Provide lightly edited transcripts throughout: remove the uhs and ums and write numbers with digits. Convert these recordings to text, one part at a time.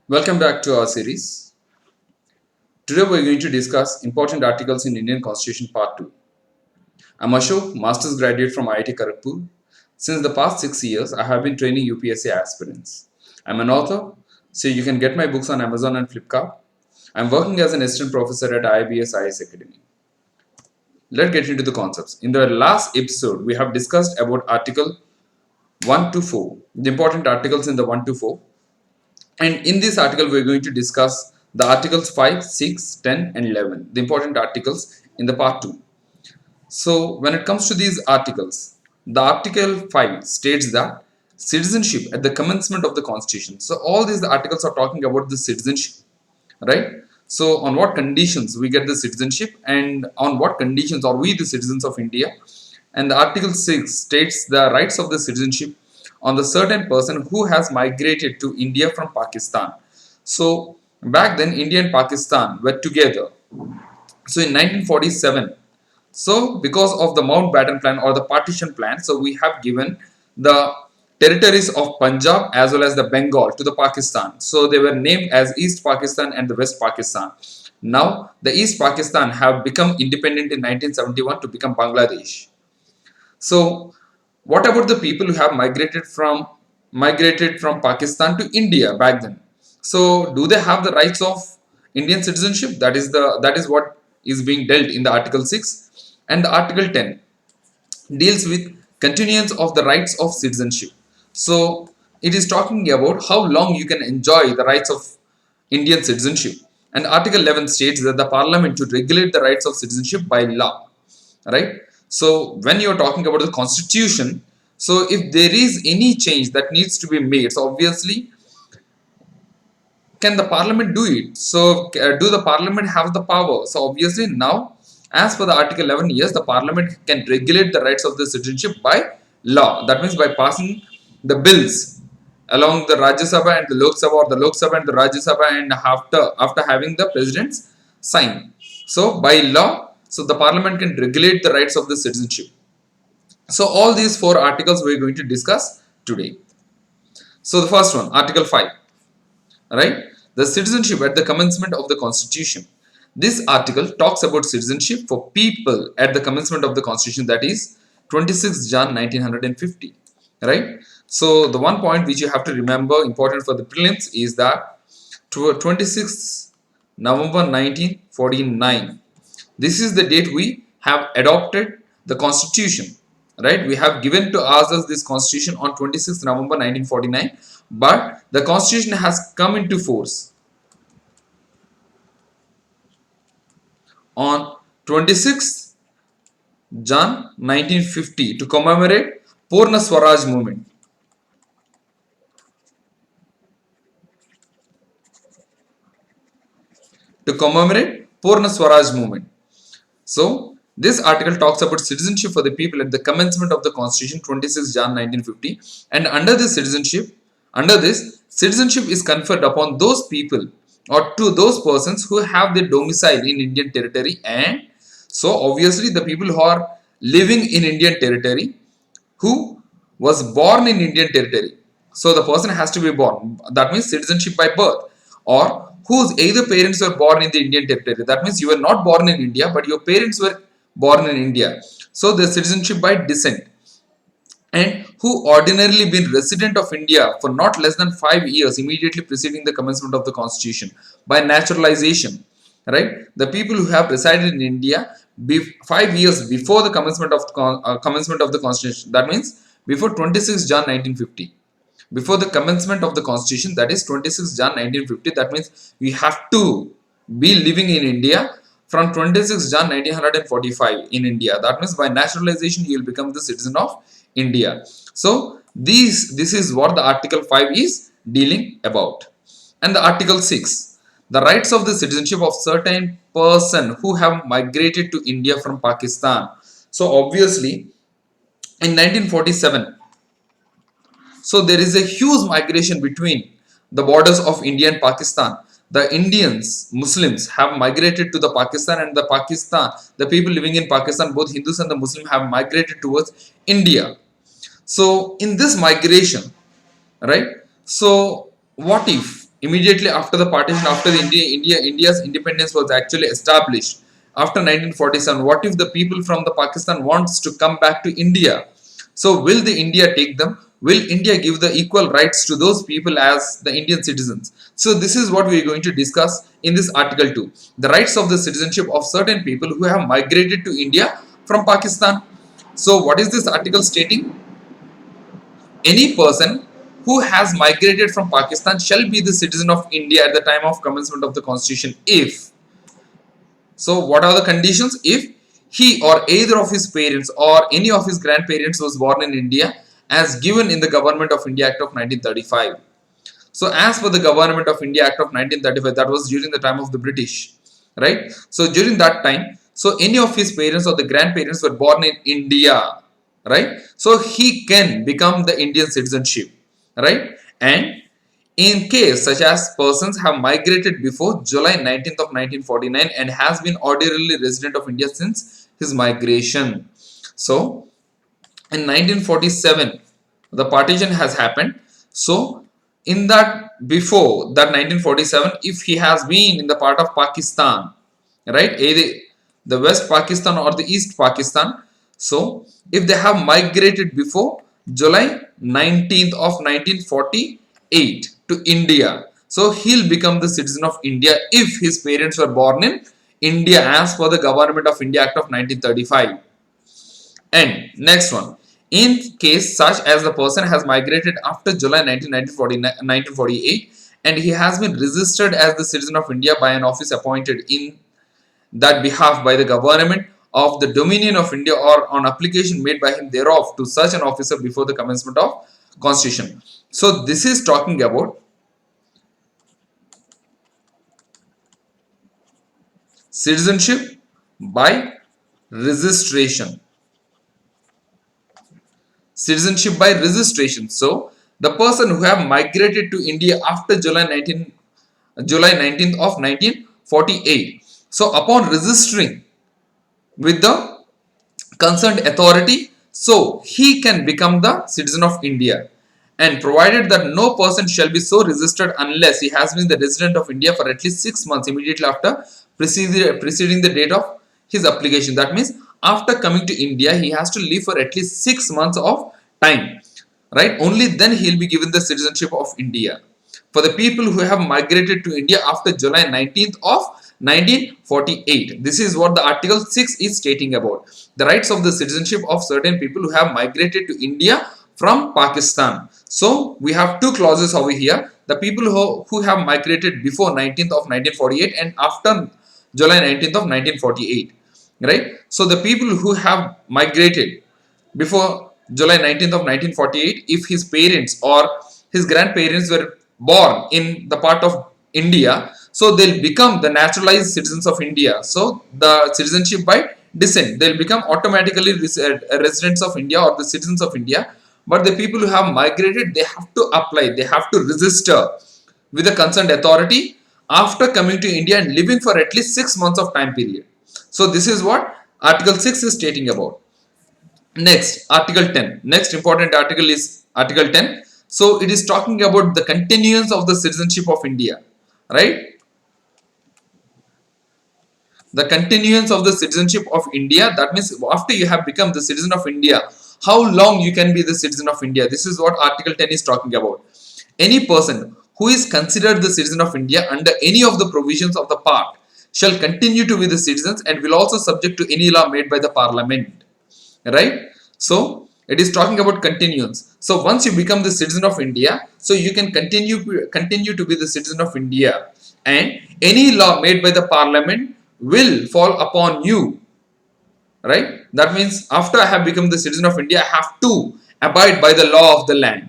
Welcome back to our series. Today we are going to discuss important articles in Indian Constitution Part 2. I'm Ashok, Master's graduate from IIT Kharagpur. Since the past 6 years, I have been training UPSC aspirants. I'm an author, so you can get my books on Amazon and Flipkart. I'm working as an assistant professor at Iibs Ias Academy. Let's get into the concepts. In the last episode, we have discussed about Article 1 to 4, the important articles in the 1 to 4. And in this article, we're going to discuss the articles 5, 6, 10, and 11, the important articles in the part 2. So, when it comes to these articles, the article 5 states that citizenship at the commencement of the constitution. So, all these articles are talking about the citizenship, right? So, on what conditions we get the citizenship and on what conditions are we the citizens of India. And the article 6 states the rights of the citizenship on the certain person who has migrated to India from Pakistan. So back then India and Pakistan were together. So in 1947, so because of the Mountbatten plan or the partition plan, so we have given the territories of Punjab as well as the Bengal to the Pakistan. So they were named as East Pakistan and the West Pakistan. Now the East Pakistan have become independent in 1971 to become Bangladesh. So what about the people who have migrated from Pakistan to India back then? So do they have the rights of Indian citizenship? That is what is being dealt in the Article 6, and the Article 10 deals with continuance of the rights of citizenship. So it is talking about how long you can enjoy the rights of Indian citizenship. And Article 11 states that the Parliament should regulate the rights of citizenship by law, right? So when you're talking about the constitution, so if there is any change that needs to be made, so obviously can the parliament do it? So do the parliament have the power? So obviously now, as per the article 11, yes, the parliament can regulate the rights of the citizenship by law. That means by passing the bills along the Rajya Sabha and the Lok Sabha, or the Lok Sabha and the Rajya Sabha, and after having the president's sign. So by law, so the parliament can regulate the rights of the citizenship. So all these four articles we're going to discuss today. So the first one, Article 5, right? The citizenship at the commencement of the constitution. This article talks about citizenship for people at the commencement of the constitution, that is 26 Jan 1950, right? So the one point which you have to remember, important for the prelims, is that 26th November 1949, this is the date we have adopted the constitution, right? We have given to ourselves this constitution on 26th November 1949, but the constitution has come into force on 26th Jan 1950 to commemorate Purna Swaraj movement. To commemorate Purna Swaraj movement. So this article talks about citizenship for the people at the commencement of the constitution 26 Jan 1950, and under this citizenship is conferred upon those people or to those persons who have their domicile in Indian territory. And so obviously the people who are living in Indian territory, who was born in Indian territory, so the person has to be born, that means citizenship by birth, or whose either parents were born in the Indian territory, that means you were not born in India but your parents were born in India, so the citizenship by descent, and who ordinarily been resident of India for not less than 5 years immediately preceding the commencement of the constitution by naturalization, right? The people who have resided in India 5 years before the commencement of the constitution, that means before 26 Jan 1950, before the commencement of the constitution, that is 26 Jan 1950, that means we have to be living in India from 26 Jan 1945 in India. That means by naturalization you will become the citizen of India. So this is what the Article 5 is dealing about. And the Article 6, the rights of the citizenship of certain person who have migrated to India from Pakistan. So obviously in 1947, so there is a huge migration between the borders of India and Pakistan. The Indians, Muslims, have migrated to the Pakistan, and the people living in Pakistan, both Hindus and the Muslim, have migrated towards India. So in this migration, right? So what if immediately after the partition, after the India's independence was actually established after 1947, what if the people from the Pakistan wants to come back to India? So will the India take them? Will India give the equal rights to those people as the Indian citizens? So this is what we are going to discuss in this article 2. The rights of the citizenship of certain people who have migrated to India from Pakistan. So what is this article stating? Any person who has migrated from Pakistan shall be the citizen of India at the time of commencement of the constitution if. So what are the conditions? If he or either of his parents or any of his grandparents was born in India as given in the Government of India Act of 1935. So as per the Government of India Act of 1935, that was during the time of the British, right? So during that time, so any of his parents or the grandparents were born in India, right? So he can become the Indian citizenship, right? And in case such as persons have migrated before July 19th of 1949 and has been ordinarily resident of India since his migration. So in 1947 the partition has happened. So in that, before that 1947, if he has been in the part of Pakistan, right, either the West Pakistan or the East Pakistan, so if they have migrated before July 19th of 1948 to India, so he'll become the citizen of India if his parents were born in India as per the Government of India Act of 1935. And next one, in case such as the person has migrated after July 1948 and he has been registered as the citizen of India by an office appointed in that behalf by the government of the Dominion of India or on application made by him thereof to such an officer before the commencement of constitution. So this is talking about citizenship by registration. Citizenship by registration. So the person who have migrated to India after July 19th of 1948. So upon registering with the concerned authority, so he can become the citizen of India, and provided that no person shall be so registered unless he has been the resident of India for at least 6 months immediately after preceding the date of his application. That means after coming to India he has to live for at least 6 months of time, right? Only then he will be given the citizenship of India. For the people who have migrated to India after July 19th of 1948. This is what the Article 6 is stating about. The rights of the citizenship of certain people who have migrated to India from Pakistan. So we have two clauses over here. The people who have migrated before 19th of 1948 and after July 19th of 1948. Right? So the people who have migrated before July 19th of 1948, if his parents or his grandparents were born in the part of India, so they'll become the naturalized citizens of India. So the citizenship by descent, they'll become automatically residents of India or the citizens of India. But the people who have migrated, they have to apply, they have to register with the concerned authority after coming to India and living for at least 6 months of time period. So this is what Article 6 is stating about. Next, Article 10. Next important article is Article 10. So it is talking about the continuance of the citizenship of India, right? The continuance of the citizenship of India, that means after you have become the citizen of India, how long you can be the citizen of India. This is what Article 10 is talking about. Any person who is considered the citizen of India under any of the provisions of the part shall continue to be the citizens and will also subject to any law made by the parliament, right? So it is talking about continuance. So once you become the citizen of India, so you can continue to be the citizen of India, and any law made by the parliament will fall upon you, right? That means after I have become the citizen of India, I have to abide by the law of the land,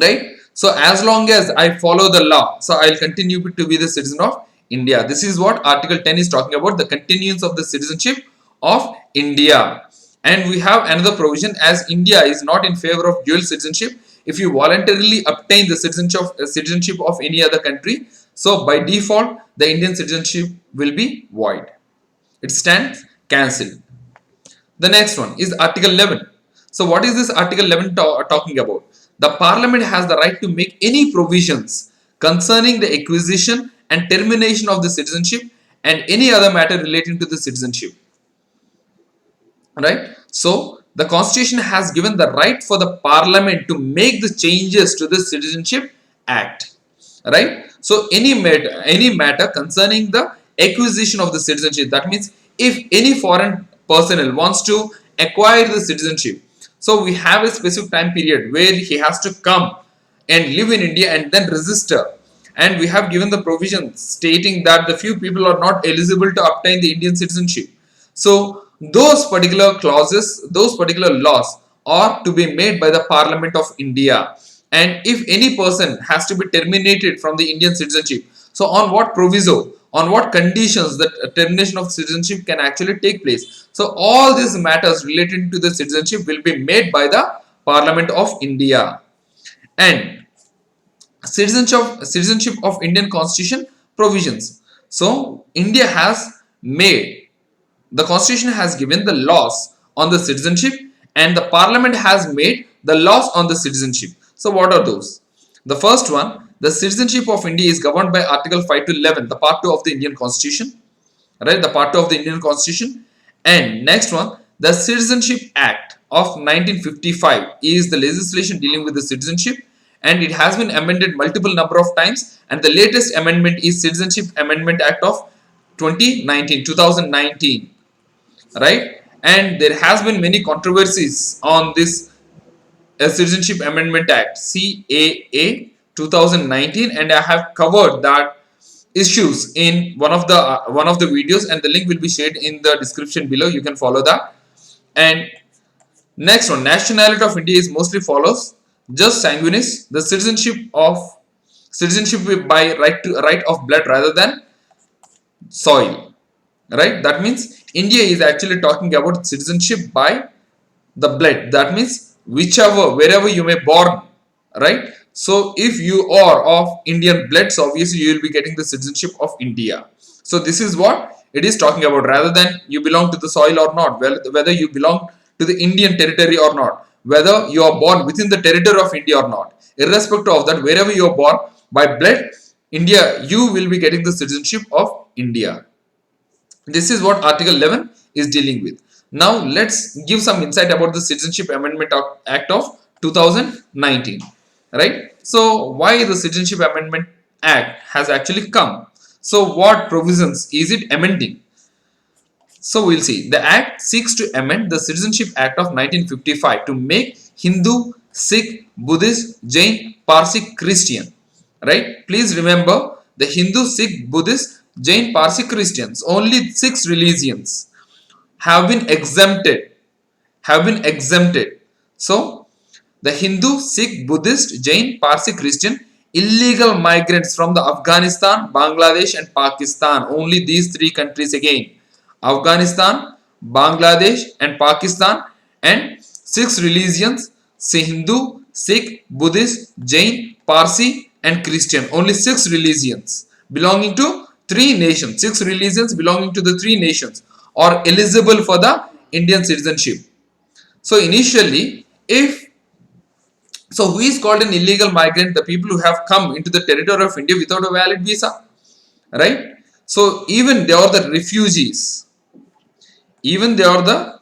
right? So as long as I follow the law, so I'll continue to be the citizen of India. This is what Article 10 is talking about, the continuance of the citizenship of India. And we have another provision, as India is not in favor of dual citizenship. If you voluntarily obtain the citizenship of any other country, so by default the Indian citizenship will be void. It stands cancelled. The next one is Article 11. So what is this Article 11 talking about? The Parliament has the right to make any provisions concerning the acquisition and termination of the citizenship and any other matter relating to the citizenship. Right? So the constitution has given the right for the parliament to make the changes to the Citizenship Act. Right? So any matter concerning the acquisition of the citizenship, that means if any foreign personnel wants to acquire the citizenship, so we have a specific time period where he has to come and live in India and then register. And we have given the provision stating that the few people are not eligible to obtain the Indian citizenship. So those particular clauses, those particular laws are to be made by the Parliament of India. And if any person has to be terminated from the Indian citizenship, so on what proviso, on what conditions that termination of citizenship can actually take place. So all these matters related to the citizenship will be made by the Parliament of India. And citizenship of Indian Constitution provisions. So India has made, the Constitution has given the laws on the citizenship, and the Parliament has made the laws on the citizenship. So what are those? The first one, the citizenship of India is governed by Article 5 to 11, the part 2 of the Indian Constitution. Right, the part 2 of the Indian Constitution. And next one, the Citizenship Act of 1955 is the legislation dealing with the citizenship, and it has been amended multiple number of times, and the latest amendment is Citizenship Amendment Act of 2019. Right, and there has been many controversies on this Citizenship Amendment Act CAA 2019, and I have covered that issues in one of the videos, and the link will be shared in the description below. You can follow that. And next one, nationality of India is mostly follows just sanguinis, the citizenship by right of blood rather than soil. Right, that means India is actually talking about citizenship by the blood. That means whichever, wherever you may born. Right, so if you are of Indian blood, so obviously you will be getting the citizenship of India. So this is what it is talking about, rather than you belong to the soil or not, whether you belong to the Indian territory or not, whether you are born within the territory of India or not, irrespective of that, wherever you are born by blood India, you will be getting the citizenship of India. This is what Article 11 is dealing with. Now let's give some insight about the Citizenship Amendment Act of 2019. Right? So why the Citizenship Amendment Act has actually come? So what provisions is it amending? So we'll see. The Act seeks to amend the Citizenship Act of 1955 to make Hindu, Sikh, Buddhist, Jain, Parsi, Christian. Right? Please remember, the Hindu, Sikh, Buddhist, Jain, Parsi, Christians, only 6 religions have been exempted. So the Hindu, Sikh, Buddhist, Jain, Parsi, Christian, illegal migrants from the Afghanistan, Bangladesh and Pakistan, only these 3 countries again. Afghanistan, Bangladesh and Pakistan, and 6 religions, Hindu, Sikh, Buddhist, Jain, Parsi and Christian. Only 6 religions belonging to 3 nations. 6 religions belonging to the 3 nations are eligible for the Indian citizenship. So initially, who is called an illegal migrant? The people who have come into the territory of India without a valid visa. Right? So even they are the refugees. Even they are the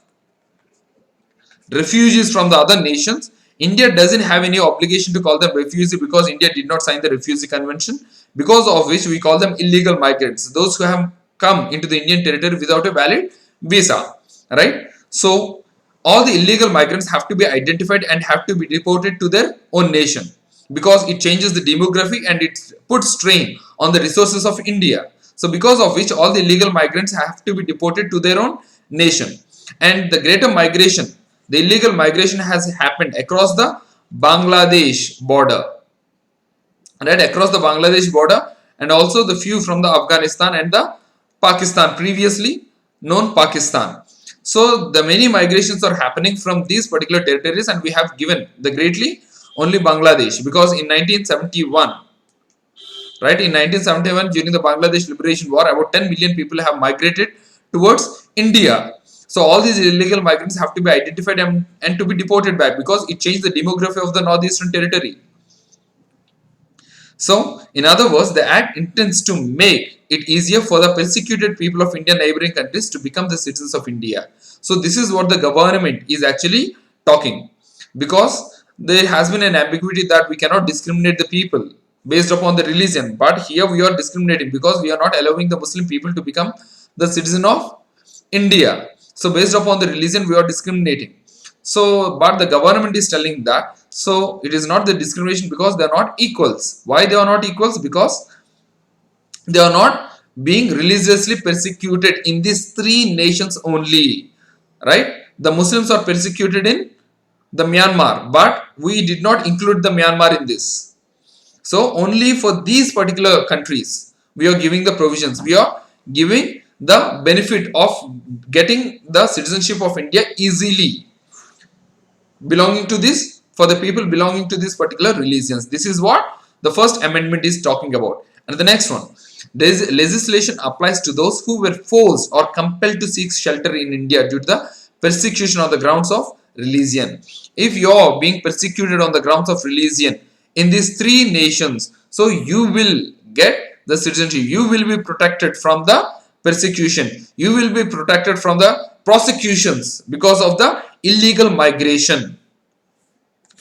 refugees from the other nations. India doesn't have any obligation to call them refugee, because India did not sign the Refugee Convention, because of which we call them illegal migrants, those who have come into the Indian territory without a valid visa. Right? So all the illegal migrants have to be identified and have to be deported to their own nation, because it changes the demography and it puts strain on the resources of India. So because of which all the illegal migrants have to be deported to their own nation. And the greater migration, the illegal migration has happened across the Bangladesh border. Right, across the Bangladesh border, and also the few from the Afghanistan and the Pakistan, previously known Pakistan. So the many migrations are happening from these particular territories, and we have given the greatly only Bangladesh, because in 1971, right, in 1971 during the Bangladesh Liberation War, about 10 million people have migrated towards India. So all these illegal migrants have to be identified and to be deported back, because it changed the demography of the northeastern territory. So, in other words, the Act intends to make it easier for the persecuted people of India neighboring countries to become the citizens of India. So, this is what the government is actually talking, because there has been an ambiguity that we cannot discriminate the people based upon the religion, but here we are discriminating because we are not allowing the Muslim people to become the citizen of India. So, based upon the religion, we are discriminating. So, but the government is telling that, so it is not the discrimination because they are not equals. Why they are not equals? Because they are not being religiously persecuted in these three nations only, right? The Muslims are persecuted in the Myanmar, but we did not include the Myanmar in this. So only for these particular countries we are giving the provisions. We are giving the benefit of getting the citizenship of India easily, belonging to this, for the people belonging to these particular religions. This is what the first amendment is talking about. And the next one, this legislation applies to those who were forced or compelled to seek shelter in India due to the persecution on the grounds of religion. If you are being persecuted on the grounds of religion in these three nations, so you will get the citizenship. You will be protected from the persecution. You will be protected from the prosecutions because of the illegal migration.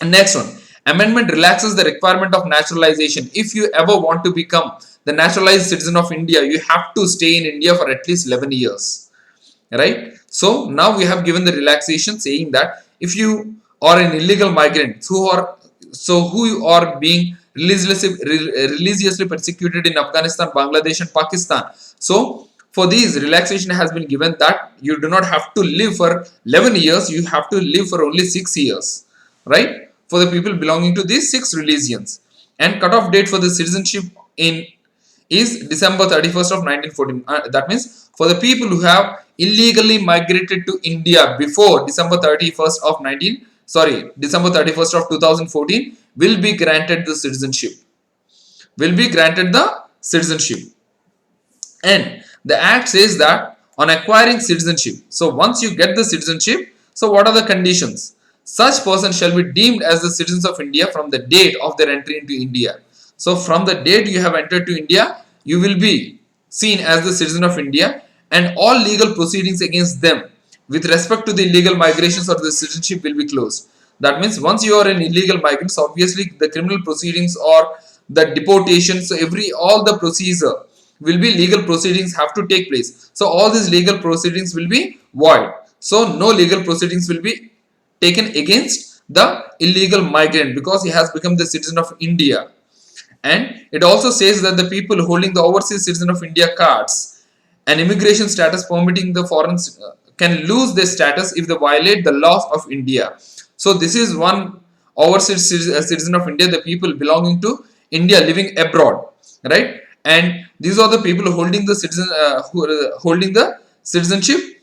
And next one, amendment relaxes the requirement of naturalization. If you ever want to become the naturalized citizen of India, you have to stay in India for at least 11 years, right? So now we have given the relaxation, saying that if you are an illegal migrant who are being religiously persecuted in Afghanistan, Bangladesh and Pakistan, so for these, relaxation has been given that you do not have to live for 11 years, you have to live for only 6 years, right? For the people belonging to these 6 religions. And cutoff date for the citizenship in is December 31st of 1914. That means for the people who have illegally migrated to India before December 31st of December 31st of 2014 will be granted the citizenship. Will be granted the citizenship. And the act says that on acquiring citizenship, so once you get the citizenship, so what are the conditions? Such person shall be deemed as the citizens of India from the date of their entry into India. So from the date you have entered to India, you will be seen as the citizen of India, and all legal proceedings against them with respect to the illegal migrations or the citizenship will be closed. That means once you are an illegal migrant, so obviously the criminal proceedings or the deportation, so all the procedure will be legal proceedings have to take place. So all these legal proceedings will be void. So no legal proceedings will be taken against the illegal migrant because he has become the citizen of India. And it also says that the people holding the overseas citizen of India cards and immigration status permitting the foreign can lose their status if they violate the laws of India. So this is one overseas citizen of India, the people belonging to India living abroad, right? And these are the people holding the holding the citizenship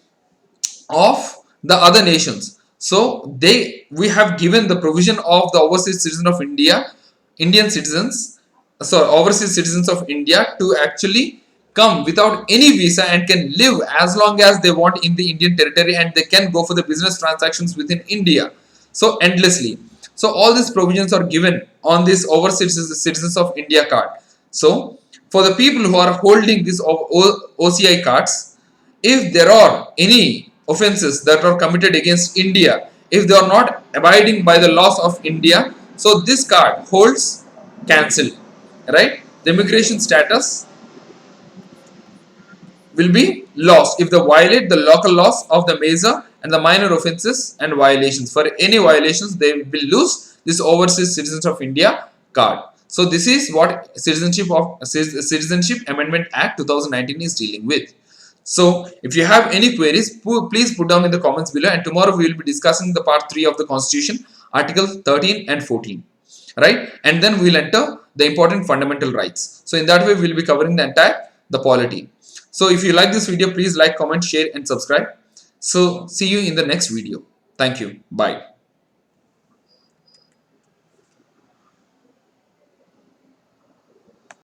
of the other nations. So we have given the provision of the overseas citizen of India, Indian citizens, so overseas citizens of India to actually come without any visa and can live as long as they want in the Indian territory, and they can go for the business transactions within India, so endlessly. So all these provisions are given on this overseas citizens of India card. So for the people who are holding these OCI cards, if there are any offenses that are committed against India, if they are not abiding by the laws of India, so this card holds cancelled, right? The immigration status will be lost if they violate the local laws of the major and the minor offenses and violations. For any violations, they will lose this overseas citizens of India card. So this is what Citizenship Amendment Act 2019 is dealing with. So if you have any queries, please put down in the comments below, and tomorrow we will be discussing the part 3 of the Constitution, Article 13 and 14, right? And then we will enter the important fundamental rights. So in that way we will be covering the entire the polity. So if you like this video, please like, comment, share and subscribe. So see you in the next video. Thank you. Bye.